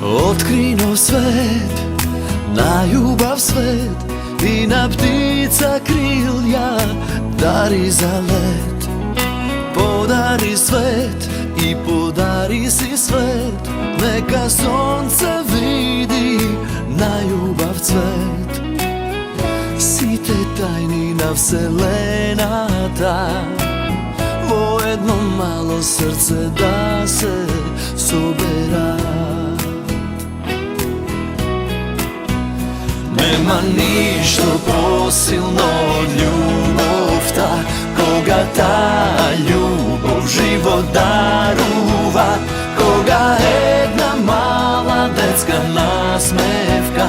Otkrinuo svet, na ljubav svet i na ptica krilja dari za let. Podari svet i podari si svet, neka sonce vidi na ljubav cvet. Si te tajnina vselenata, vo jedno malo srce da se sobera. Nema ništa posilno od ljubovta, koga ta ljubov život daruva, koga jedna mala detska nasmevka,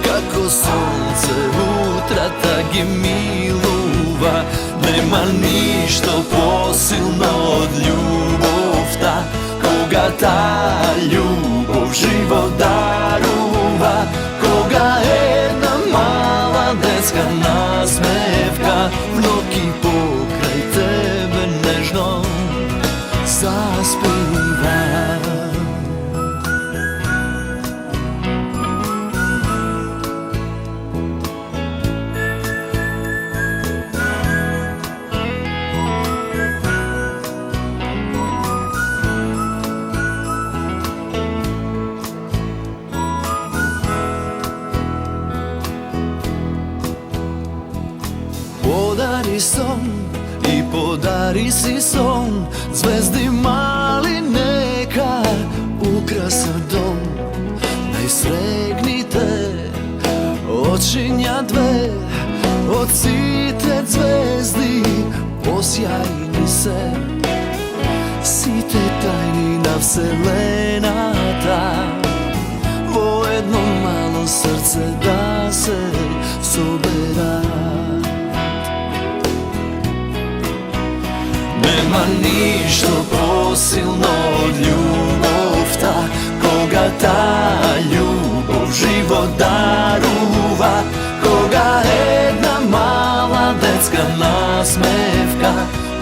kako sunce utra tak je miluva. Nema ništa posilno od ljubovta, koga ta ljubov život daruva, koga jedna mala detska nasmevka, vnoki pokraj tebe nežno zaspiva. Podari son i podari si son, zvezdi mali neka ukrasa dom. Najsregnite očinja dve, od site zvezdi posjajni se. Si te tajnina vselenata, vo jedno malo srce da se sobera. Nema ništa posilno od ljubovta, koga ta ljubov život daruva, koga jedna mala detska nasmevka,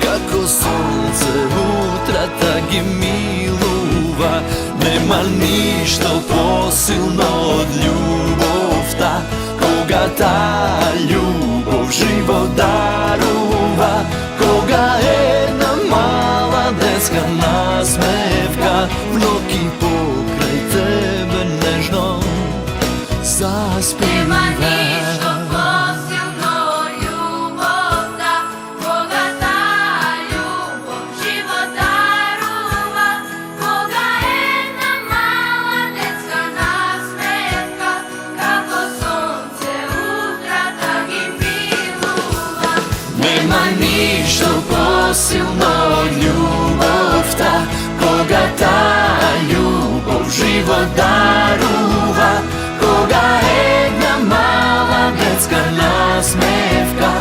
kako sunce utra tak je miluva. Nema ništa posilno od ljubovta, koga ta ljubov život daruva, koga jedna mala detska nasmevka, vnoki pokraj tebe nežno zaspiva. Nema ništa posilno od ljubovta, koga ta ljubov život daruva, koga jedna mala detska nasmevka, kako sunce utra tak je miluva. Nema ništa posilno od ljubovta, koga ta ljubov život daruva, koga jedna mala detska nasmevka,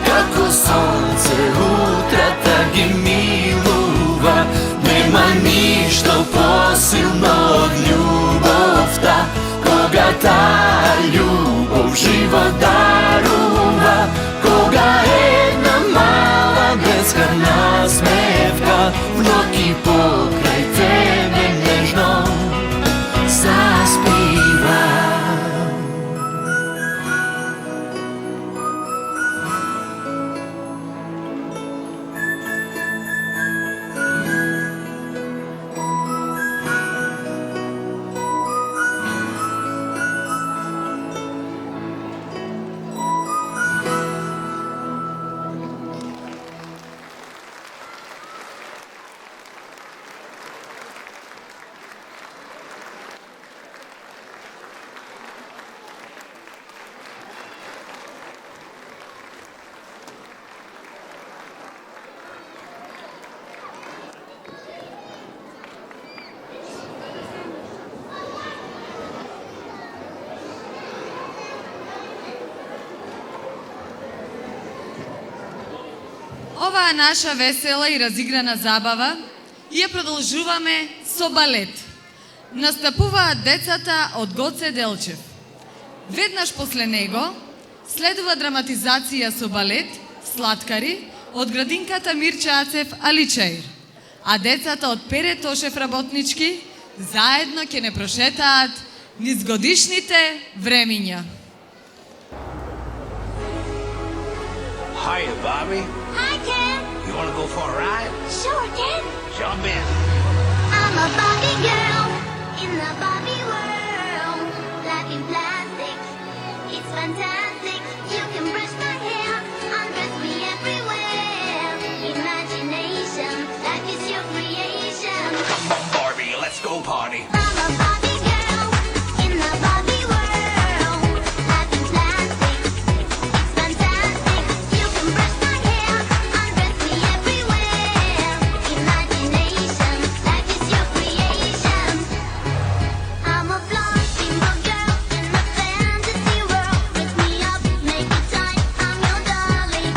kako sunce utra tak je miluva. Nema ništa posilno od ljubovta, koga ta ljubov život daruva, koga jedna mala detska nasmevka, vnoki pokraj tebe nežno zaspiva. Ова наша весела и разиграна забава ја продолжуваме со балет. Настапуваат децата од Гоце Делчев. Веднаш после него следува драматизација со балет Слаткари од градинката Мирче Ацев Аличаир, а децата од Пере Тошев Работнички заедно ќе не прошетаат низ годишните времиња. Hiya, Bobby. Hi, Ken. You want to go for a ride? Sure, Ken. Jump in. I'm a Barbie girl in the Barbie world. Life in plastic, it's fantastic. You can brush my hair, undress me everywhere. Imagination, life is your creation. Come on, Barbie, let's go party. I'm a Barbie girl in the Barbie world. Life in plastic, it's fantastic. You can brush my hair, undress me everywhere. Imagination, life is your creation. I'm a blonde single girl in a fantasy world. Dress me up, make it tight. I'm your darling.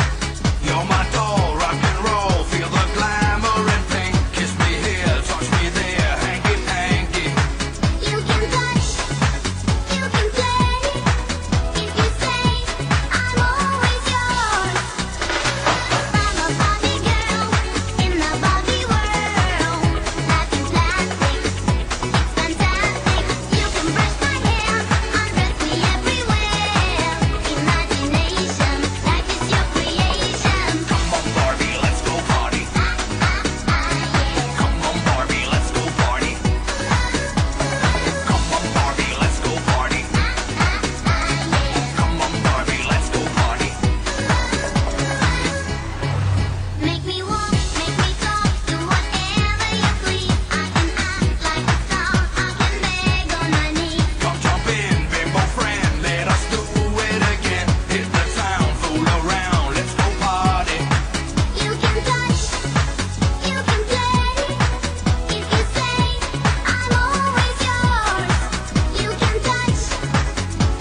You're my doll, rock and roll. Feel the glamour and pink. Kiss me here, touch me there. Hanky panky. You can touch, you can play. If you say I'm always yours. I'm a Barbie girl in the Barbie world. Life is plastic, it's fantastic. You can brush my hair, undress me everywhere. Imagination, life is your creation. Come on, Barbie, let's go party. Come on, Barbie, let's go party. Come on, Barbie, let's go party. Come on, Barbie, let's go party. Make me walk, make me talk, do whatever you please. I can act like a star, I can beg on my knees. Come jump in, bimbo friend. Let us do it again. Hit the town, fool around. Let's go party. You can touch, you can play. If you say I'm always yours. You can touch,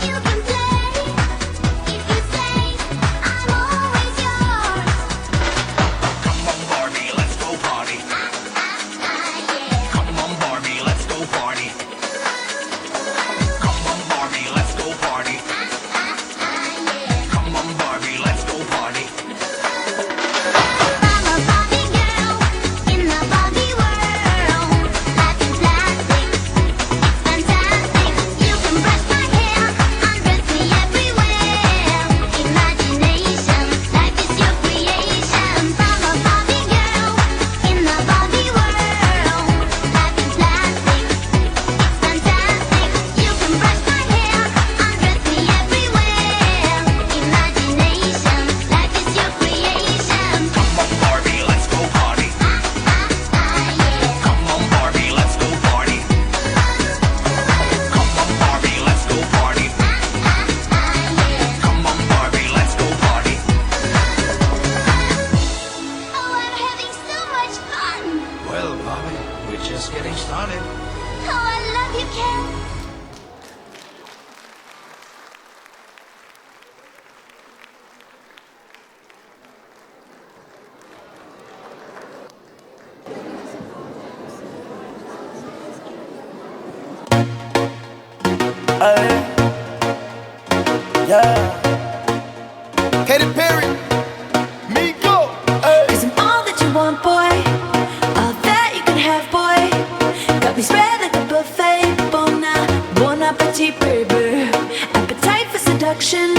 you can play. If you say I'm always yours. Come on, Barbie, let's go party. Come on, Barbie, let's go party. Come on, Barbie, let's go party. Come on, Barbie, let's go party. I'm a Barbie girl in the Barbie world. Life is plastic, it's fantastic. You can brush my hair, undress me everywhere. Imagination, life is your creation. I'm a Barbie girl in the Barbie world. Life is plastic, it's fantastic. You can brush my hair, undress me everywhere. Imagination, life is your creation. Come on, Barbie, let's go party. Come on, Barbie, let's go party. Come on, Barbie, let's go party. Come on, Barbie, let's go party. Oh, I'm having so much fun. Well, Bobby, we're just getting started. Oh, I love you, Ken. Katy Perry, Miko, Cause I'm all that you want, boy. All that you can have, boy. Got me spread like a buffet. Bon appetit, baby. Appetite for seduction.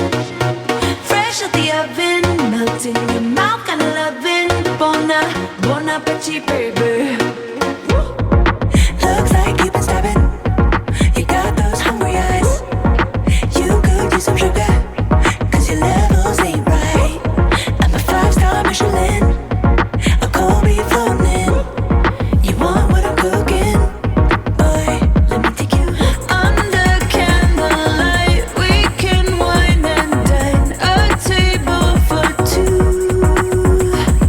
Fresh out the oven. Melting in your mouth, kinda loving. Bon appetit, baby. Looks like you've been stabbing. You got those hungry eyes. You could use some sugar. Cause your levels ain't right. I'm a 5-star Michelin. A cold beef floating. You want what I'm cooking? Boy, let me take you under candlelight. We can wine and dine. A table for two.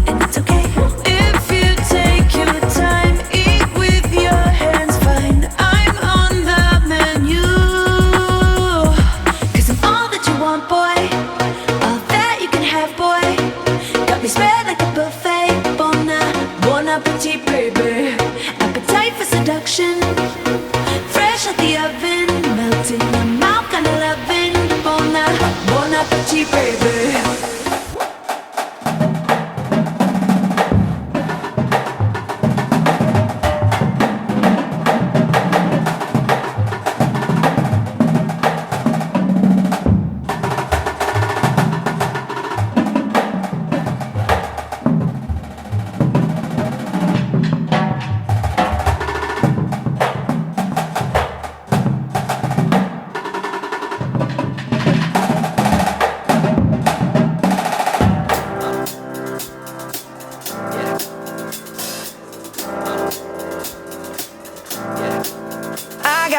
And it's okay if you take your time. Eat with your hands, fine. I'm on the menu. Cause I'm all that you want, boy. All that you can have, boy. Got me spread like a buffet. Bon appetit, baby. Appetite for seduction. Fresh out the oven. Melting in your mouth, kinda loving. Bon appetit, baby.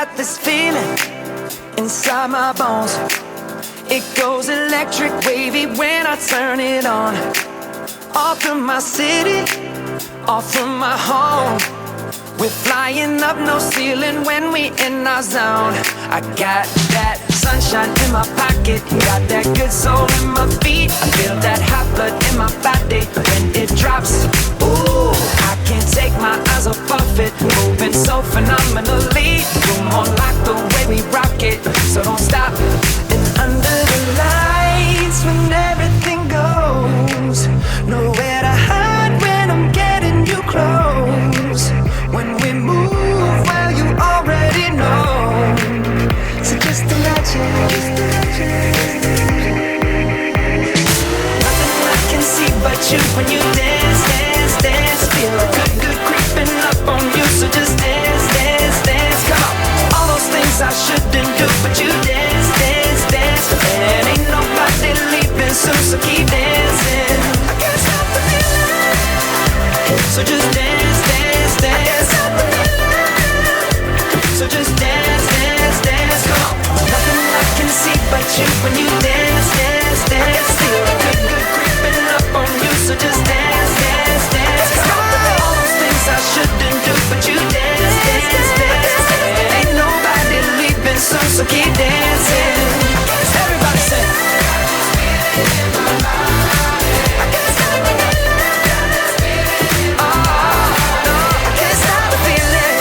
got this feeling inside my bones. It goes electric wavy when I turn it on. Off from my city, off from my home. We're flying up, no ceiling when we in our zone. I got that sunshine in my pocket, got that good soul in my feet. I feel that hot blood in my body when it drops. Ooh, I can't take my eyes off of it, moving so phenomenally. You're more like the way we rock it, so don't stop. And under the lights when everything goes, nowhere to hide when I'm getting you close. When we move, well, you already know. So just imagine. Nothing I can see but you when you dance, dance, dance. Feel good, good creeping up on you. So just dance, dance, dance. Come on. All those things I shouldn't do, but you dance, dance, dance. And ain't nobody leaving soon, so keep dancing. I can't stop the feeling. So just dance, dance, dance. So just dance, dance, dance. Come on. Nothing I can see but you when you dance, dance, dance. Feel good, good creeping up on you. So just dance, dance, dance. Come on. All those things I shouldn't do, but you dance, dance, dance. Ain't nobody leaving soon, so keep dancing. Everybody say. I can't stop the feeling. Oh, no, I can't stop the feeling.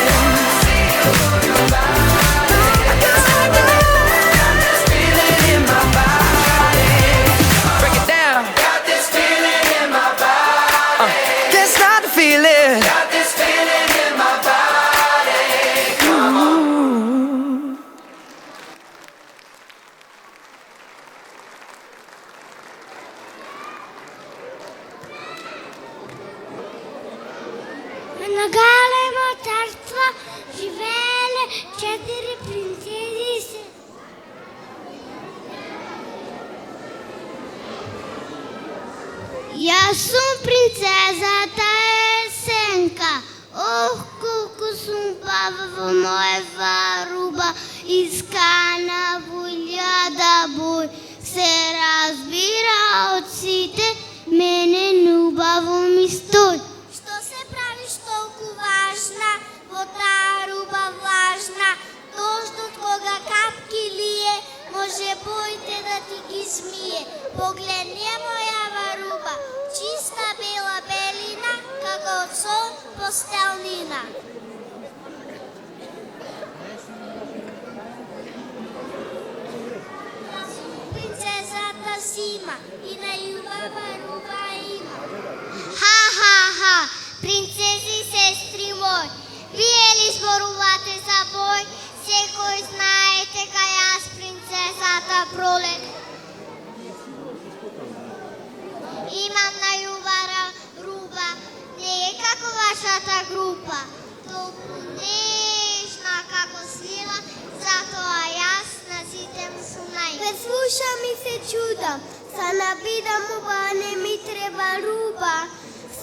I can't stop the feeling in my body. Break it down. Got this feeling in my body. Can't stop the feeling. Got this feeling in my body. На големо царство живели 4 принцеси. Я сум принцезата Есенка. Ох, колко сум баба во моева руба. Искана волја да бој се разбира од сите, мене убаво ми стој. Што се правиш толку важна, во таа руба влажна? Дождот кога капки лие, може боите да ти ги смие. Погледни мојава руба, чиста бела белина, како од сон постелнина. Принцезата Зима и најубава руба има. Ха, ха, ха, принцези сестри мој, вие ли зборувате за бој? Секој знаете кај јас принцезата Пролет. Имам најубава руба, не е како вашата група, толку нежна како свила, затоа јас на сите му сум најубава. Ме слушам и се чудам, са набидам уба, не ми треба руба.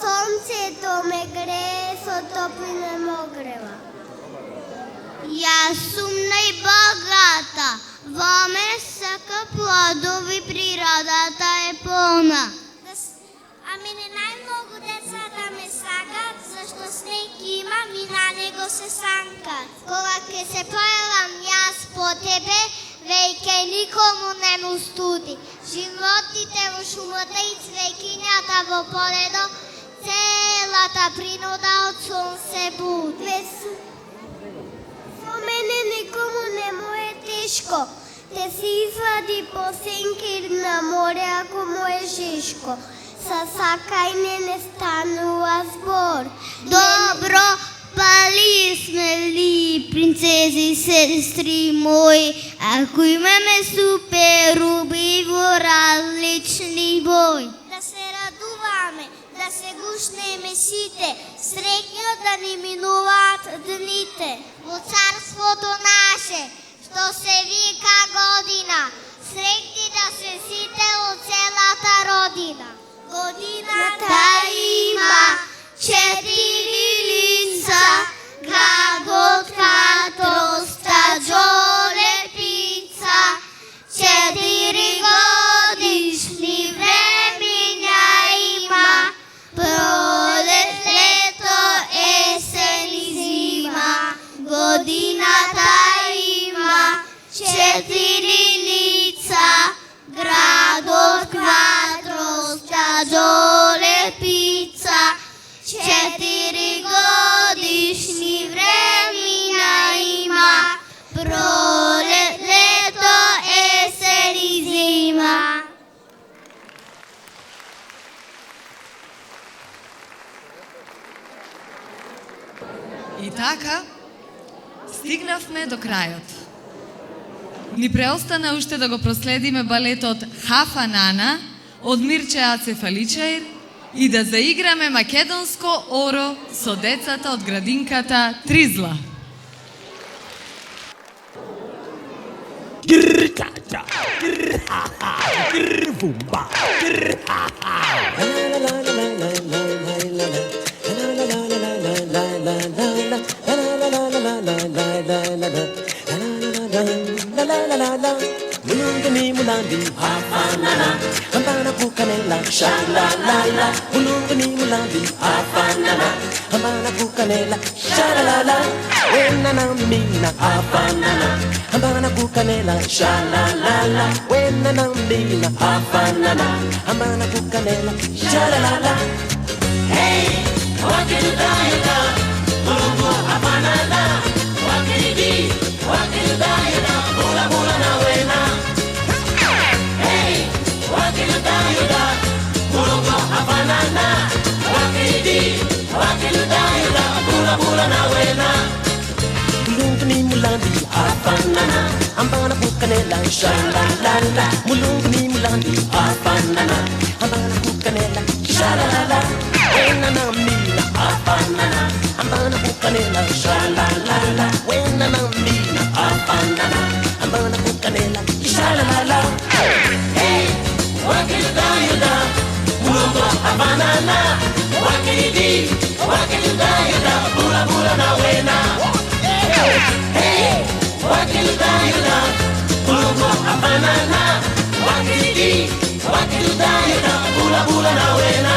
Сонцето ме грее, со топлина ме огрева. Јас сум најбогата, во ме сака плодови, природата е полна. А мене најмногу децата ме сакат, зашто снег имам и на него се санкат. Кога ќе се појавам јас по тебе, веќе никому не му студи. Животите во шумата и цвеќињата во полето, целата принуда од сон се буди. Со мене никому не му е тешко, те си извади по сенкир на море ако му е жешко. Са сакајне не станува збор. Добро, пали сме ли, принцези, сестри мои, ако имаме супер руби во различни бои. Да се радуваме, да се гушнеме сите, среќно да ни минуваат дните. Во царството наше, што се вика година, среќни да се сите од целата родина. Годината има 4 лица, градот като стад Prolет, лето, есен и зима. И така, стигнавме до крајот. Ни преостана уште да го проследиме балетот Хафанана од Мирче Ацефаличаир и да заиграме македонско оро со децата од градинката Тризла. Mulungani mulandi hafanana hambana kukanela shalalala mulungani mulandi hafanana hambana kukanela shalalala wenana mina hafanana hambana kukanela shalalala wenana mina hafanana hambana kukanela shalalala hey wakidayada mulungu hafanana wakidi wakidayada bula bula na wena wakiludayuda mulungu hafanana wakidi wakiludayuda bula bula na wena mulungu ni mulandi hafanana ambana kukanela shalalala mulungu ni mulandi hafanana ambana kukanela shalalala wena na mina hafanana ambana kukanela shalalala wena na mina hafanana ambana kukanela shalalala hey wakiludayuda mulungu hafanana wakidi wakiludayuda bula bula na wena hey wakiludayuda mulungu hafanana wakidi wakiludayuda bula bula na wena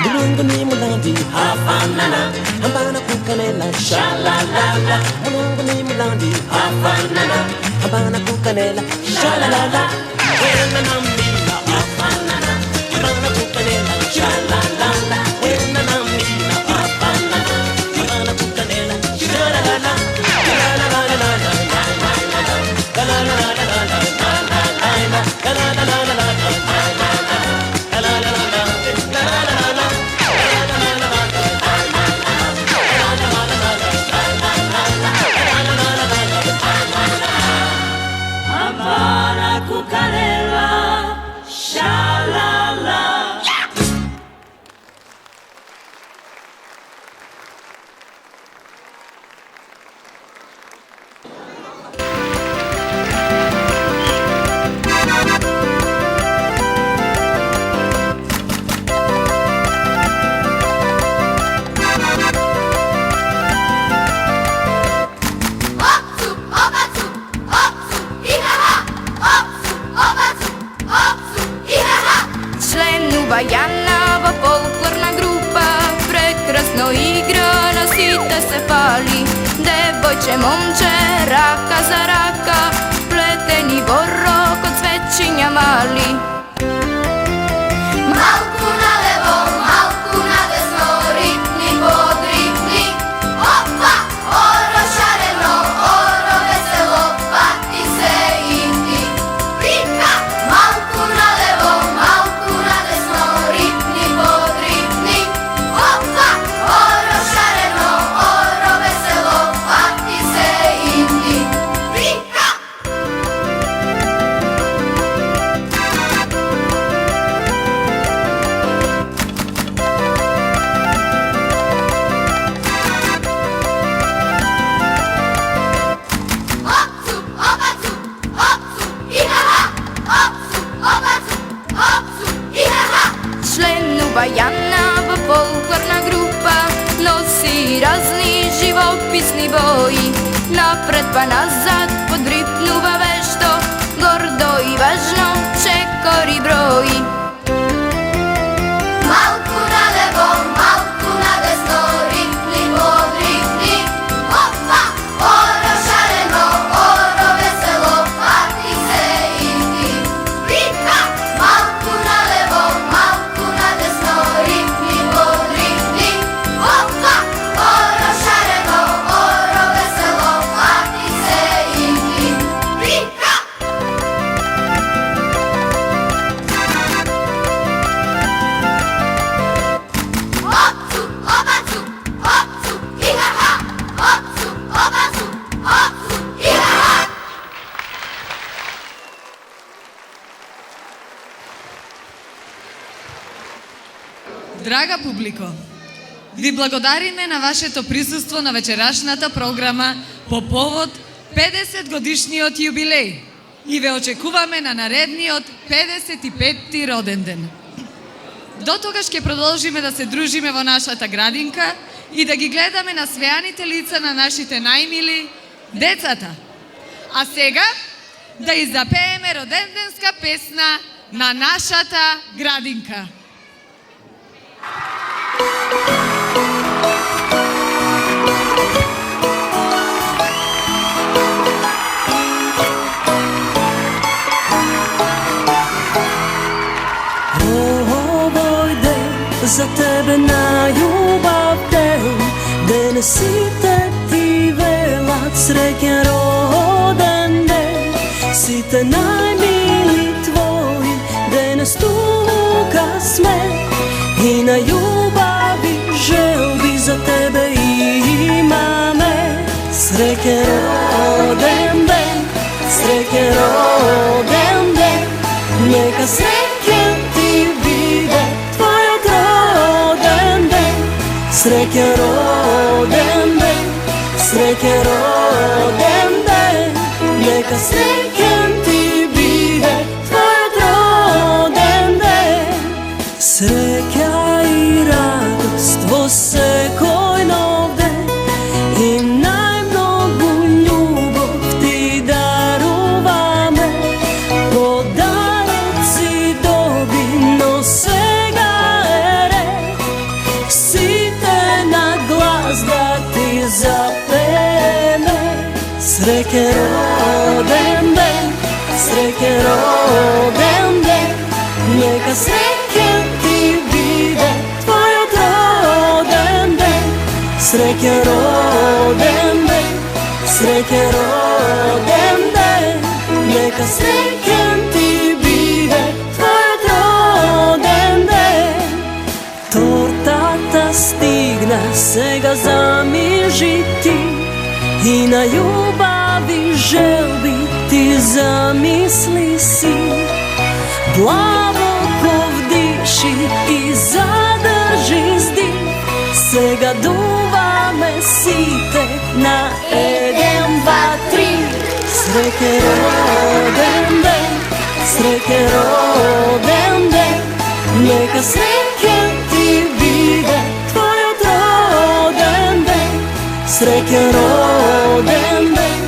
mulungu ni mulandi hafanana hambana kukanela shalalala mulungu ni mulandi hafanana hambana kukanela shalalala wena na mina hafanana hambana kukanela shalalala wena na mina hafanana hambana kukanela shalalala Janava folklorna grupa prekrasno igra, na sita se pali. Devojče, momče, raka za raka, pleteni borok od svećinja mali. Malku na levo, malku na desno, ritni pod ritni. Opa, oro šareno, oro veselo, pati se i ti. Rika, malku na levo, malku na desno, ritni pod ritni. Opa, oro šareno, oro veselo, pati se i ti. Rika. pa nazad podripnuva vešto, gordo i važno čekori broji. Malku na levo, malku na desno, ripni podripni, hopa, oro šareno, oro veselo, pati se i ti. Ripka, malku na levo, malku na desno, ripni podripni, hopa, oro šareno, oro veselo, pati se i ti. Ripka. Hopcu, obacu, hopcu, iha-ha, hopcu, obacu, hopcu, iha-ha. Драга публико, ви благодариме на вашето присуство на вечерашната програма по повод 50 годишниот јубилеј и ве очекуваме на наредниот 55-ти роден ден. До тогаш ќе продолжиме да се дружиме во нашата градинка и да ги гледаме на свеаните лица на нашите најмили децата. А сега да изапееме роденденска песна на нашата градинка. Ovoj den za tebe na ljubav den, denesite ti velat srećan roden den, site najmili tvoji, denes tuka sme i na ljubavi želbi za tebe imame. Srećan roden den, srećan roden den, neka srećan ti bude tvoj roden den. Srećan roden den, srećan roden den, neka srećan ti bude tvoj roden den. Sreća i radost dvosekojnov den i najmnogu ljubav ti daruvame. Podarci dobino svega ere, site na glas da ti zapeme. Srećan roden den, srećan roden den, neka srećan ti bude tvoj roden den. Srećan roden den, srećan roden den, neka srećan ti bude tvoj roden den. Tortata stigna sega zamižiti i na ljubavi želbi ti zamisli si. Plavokov diši i zadrži zdih, sega duva me site na 1, 2, 3. Srećan roden den, srećan roden den, neka srećan ti bude tvoj roden den. Srećan roden den,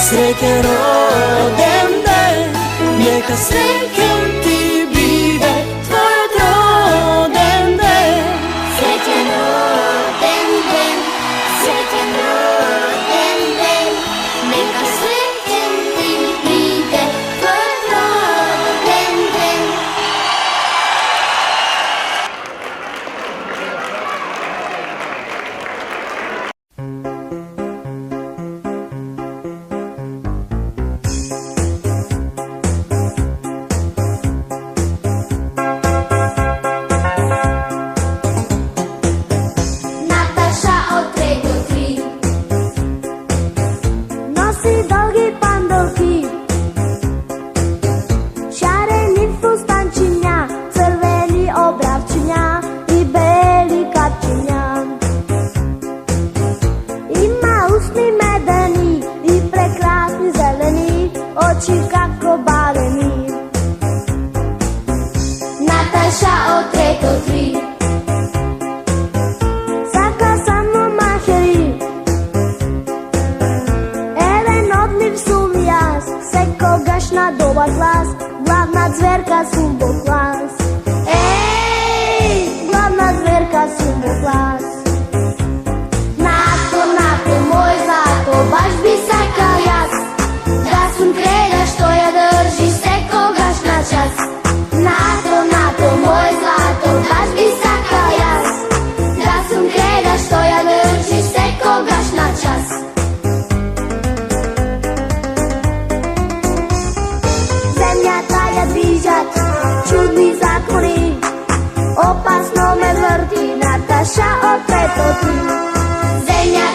srećan roden den, neka srećan ti bude tvoj roden den. Srećan roden den, srećan roden den, neka srećan ti bude tvoj roden den. sum jaz, sekogaš nadova glas, glavna zverka sumbo glas. Ej, glavna zverka sumbo glas. Nato, moj zlato, baš bi sakal jaz, da sum krega što ja drži sekogaš na čas. Nato, moj zlato, baš bi sakal jaz, da sum krega što ja drži sekogaš na čas. Zemlja traja dvižat, čudni zakoni, opasno me vrti, Nataša opet ti. Zemlja